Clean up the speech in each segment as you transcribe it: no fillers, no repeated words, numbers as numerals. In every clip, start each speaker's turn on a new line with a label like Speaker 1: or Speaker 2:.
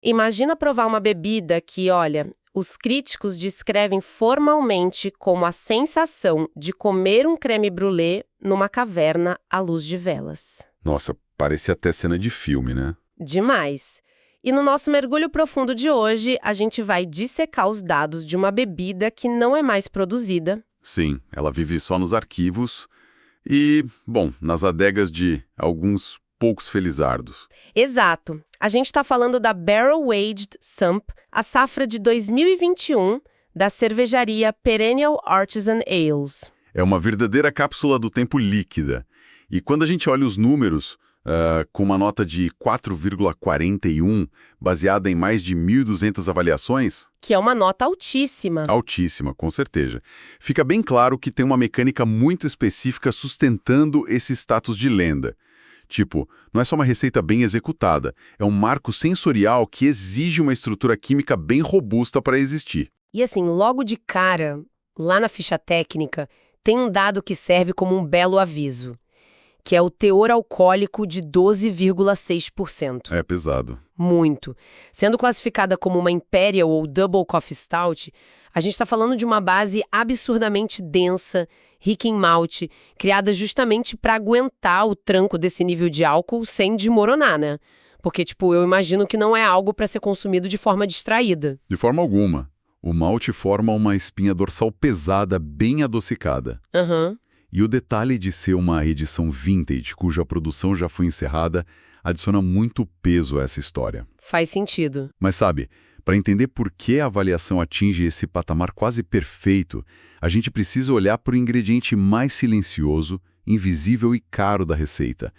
Speaker 1: Imagina provar uma bebida que, olha, os críticos descrevem formalmente como a sensação de comer um creme brulee numa caverna à luz de velas.
Speaker 2: Nossa, parece até cena de filme, né?
Speaker 1: Demais! E no nosso mergulho profundo de hoje, a gente vai dissecar os dados de uma bebida que não é mais produzida.
Speaker 2: Sim, ela vive só nos arquivos e, bom, nas adegas de alguns poucos felizardos.
Speaker 1: Exato. A gente está falando da Barrel Aged Sump, a safra de 2021 da cervejaria Perennial Artisan Ales.
Speaker 2: É uma verdadeira cápsula do tempo líquida. E quando a gente olha os números, com uma nota de 4,41, baseada em mais de 1.200 avaliações...
Speaker 1: Que é uma nota altíssima.
Speaker 2: Altíssima, com certeza. Fica bem claro que tem uma mecânica muito específica sustentando esse status de lenda. Tipo, não é só uma receita bem executada, é um marco sensorial que exige uma estrutura química bem robusta para existir.
Speaker 1: E assim, logo de cara, lá na ficha técnica, tem um dado que serve como um belo aviso, que é o teor alcoólico de 12,6%.
Speaker 2: É pesado.
Speaker 1: Muito. Sendo classificada como uma Imperial ou Double Coffee Stout, a gente está falando de uma base absurdamente densa, rica em malte, criada justamente para aguentar o tranco desse nível de álcool sem desmoronar, né? Porque, eu imagino que não é algo para ser consumido de forma distraída.
Speaker 2: De forma alguma. O malte forma uma espinha dorsal pesada, bem adocicada.
Speaker 1: Aham.
Speaker 2: E o detalhe de ser uma edição vintage, cuja produção já foi encerrada, adiciona muito peso a essa história.
Speaker 1: Faz sentido.
Speaker 2: Mas sabe, para entender por que a avaliação atinge esse patamar quase perfeito, a gente precisa olhar para o ingrediente mais silencioso, invisível e caro da receita,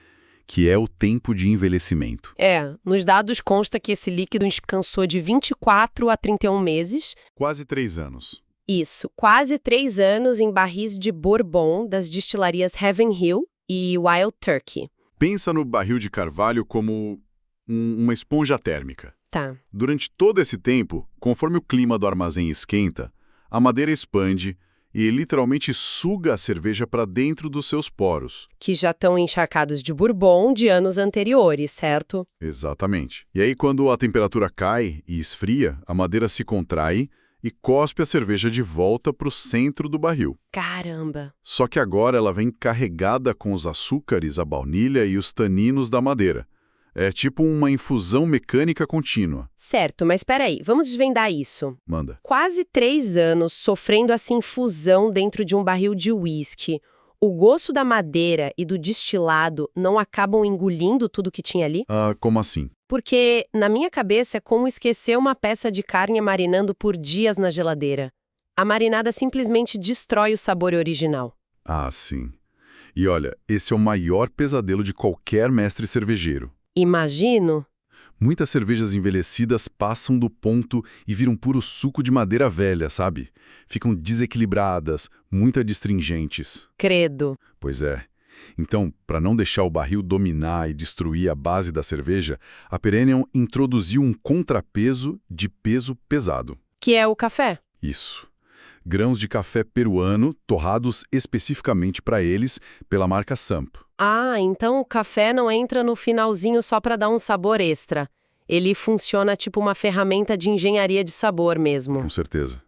Speaker 2: que é o tempo de envelhecimento.
Speaker 1: Nos dados consta que esse líquido descansou de 24 a 31 meses.
Speaker 2: Quase 3 anos.
Speaker 1: Isso, quase 3 anos em barris de Bourbon das destilarias Heaven Hill e Wild Turkey.
Speaker 2: Pensa no barril de carvalho como uma esponja térmica.
Speaker 1: Tá.
Speaker 2: Durante todo esse tempo, conforme o clima do armazém esquenta, a madeira expande e literalmente suga a cerveja para dentro dos seus poros.
Speaker 1: Que já estão encharcados de Bourbon de anos anteriores, certo?
Speaker 2: Exatamente. E aí, quando a temperatura cai e esfria, a madeira se contrai e cospe a cerveja de volta para o centro do barril.
Speaker 1: Caramba!
Speaker 2: Só que agora ela vem carregada com os açúcares, a baunilha e os taninos da madeira. É tipo uma infusão mecânica contínua.
Speaker 1: Certo, mas peraí, vamos desvendar isso.
Speaker 2: Manda.
Speaker 1: Quase 3 anos sofrendo essa infusão dentro de um barril de uísque. O gosto da madeira e do destilado não acabam engolindo tudo que tinha ali?
Speaker 2: Como assim?
Speaker 1: Porque, na minha cabeça, é como esquecer uma peça de carne marinando por dias na geladeira. A marinada simplesmente destrói o sabor original.
Speaker 2: Sim. E olha, esse é o maior pesadelo de qualquer mestre cervejeiro.
Speaker 1: Imagino.
Speaker 2: Muitas cervejas envelhecidas passam do ponto e viram puro suco de madeira velha, sabe? Ficam desequilibradas, muito adstringentes.
Speaker 1: Credo.
Speaker 2: Pois é. Então, para não deixar o barril dominar e destruir a base da cerveja, a Perennial introduziu um contrapeso de peso pesado.
Speaker 1: Que é o café.
Speaker 2: Isso. Grãos de café peruano torrados especificamente para eles pela marca Sump.
Speaker 1: Então o café não entra no finalzinho só para dar um sabor extra. Ele funciona tipo uma ferramenta de engenharia de sabor mesmo.
Speaker 2: Com certeza.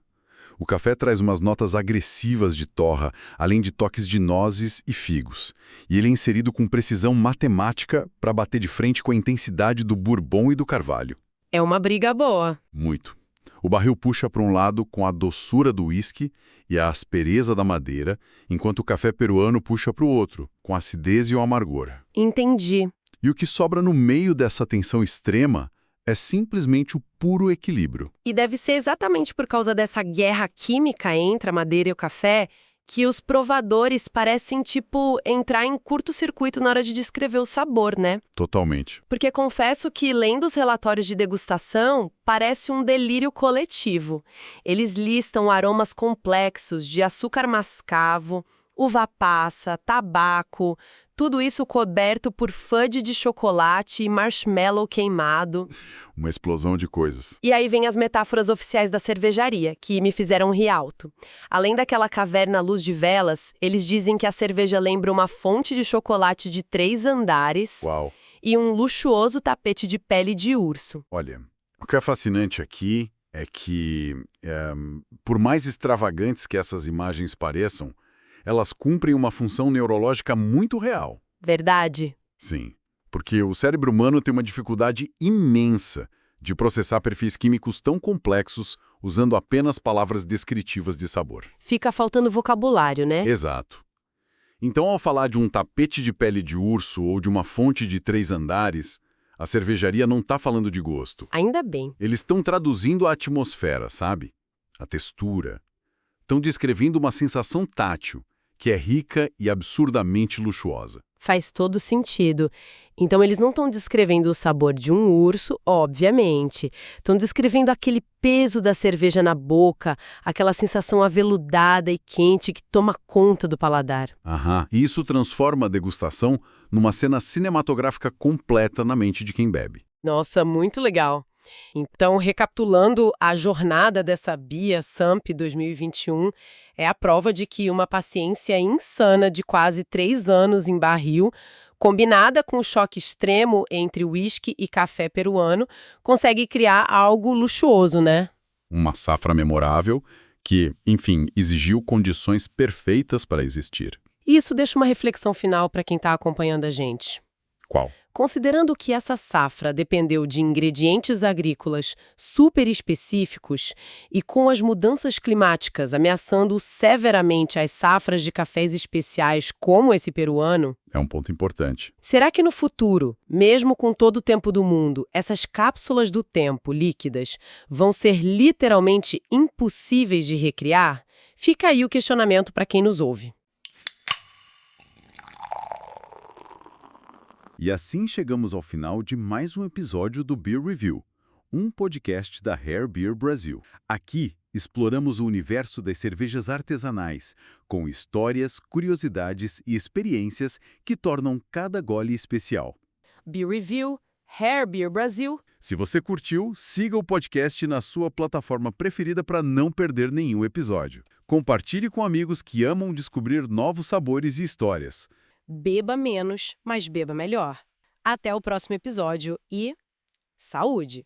Speaker 2: O café traz umas notas agressivas de torra, além de toques de nozes e figos. E ele é inserido com precisão matemática para bater de frente com a intensidade do Bourbon e do Carvalho.
Speaker 1: É uma briga boa.
Speaker 2: Muito. O barril puxa para um lado com a doçura do uísque e a aspereza da madeira, enquanto o café peruano puxa para o outro, com a acidez e o amargor.
Speaker 1: Entendi.
Speaker 2: E o que sobra no meio dessa tensão extrema é simplesmente o puro equilíbrio.
Speaker 1: E deve ser exatamente por causa dessa guerra química entre a madeira e o café que os provadores parecem, entrar em curto-circuito na hora de descrever o sabor, né?
Speaker 2: Totalmente.
Speaker 1: Porque confesso que, lendo os relatórios de degustação, parece um delírio coletivo. Eles listam aromas complexos de açúcar mascavo, uva passa, tabaco, tudo isso coberto por fudge de chocolate e marshmallow queimado.
Speaker 2: Uma explosão de coisas.
Speaker 1: E aí vem as metáforas oficiais da cervejaria, que me fizeram rir alto. Além daquela caverna à luz de velas, eles dizem que a cerveja lembra uma fonte de chocolate de 3 andares.
Speaker 2: Uau!
Speaker 1: E um luxuoso tapete de pele de urso.
Speaker 2: Olha, O que é fascinante aqui é que, por mais extravagantes que essas imagens pareçam, elas cumprem uma função neurológica muito real.
Speaker 1: Verdade.
Speaker 2: Sim, porque o cérebro humano tem uma dificuldade imensa de processar perfis químicos tão complexos usando apenas palavras descritivas de sabor.
Speaker 1: Fica faltando vocabulário, né?
Speaker 2: Exato. Então, ao falar de um tapete de pele de urso ou de uma fonte de 3 andares, a cervejaria não está falando de gosto.
Speaker 1: Ainda bem.
Speaker 2: Eles estão traduzindo a atmosfera, sabe? A textura. Estão descrevendo uma sensação tátil, que é rica e absurdamente luxuosa.
Speaker 1: Faz todo sentido. Então, eles não estão descrevendo o sabor de um urso, obviamente. Estão descrevendo aquele peso da cerveja na boca, aquela sensação aveludada e quente que toma conta do paladar.
Speaker 2: Aham. E isso transforma a degustação numa cena cinematográfica completa na mente de quem bebe.
Speaker 1: Nossa, muito legal. Então, recapitulando, a jornada dessa Bia Samp 2021 é a prova de que uma paciência insana de quase 3 anos em barril, combinada com o choque extremo entre uísque e café peruano, consegue criar algo luxuoso, né?
Speaker 2: Uma safra memorável que, enfim, exigiu condições perfeitas para existir.
Speaker 1: E isso deixa uma reflexão final para quem está acompanhando a gente.
Speaker 2: Qual?
Speaker 1: Considerando que essa safra dependeu de ingredientes agrícolas super específicos e com as mudanças climáticas ameaçando severamente as safras de cafés especiais como esse peruano,
Speaker 2: É um ponto importante.
Speaker 1: será que no futuro, mesmo com todo o tempo do mundo, essas cápsulas do tempo líquidas vão ser literalmente impossíveis de recriar? Fica aí o questionamento para quem nos ouve.
Speaker 2: E assim chegamos ao final de mais um episódio do Beer Review, um podcast da Rare Beer Brasil. Aqui exploramos o universo das cervejas artesanais, com histórias, curiosidades e experiências que tornam cada gole especial.
Speaker 1: Beer Review, Rare Beer Brasil.
Speaker 2: Se você curtiu, siga o podcast na sua plataforma preferida para não perder nenhum episódio. Compartilhe com amigos que amam descobrir novos sabores e histórias.
Speaker 1: Beba menos, mas beba melhor. Até o próximo episódio e saúde!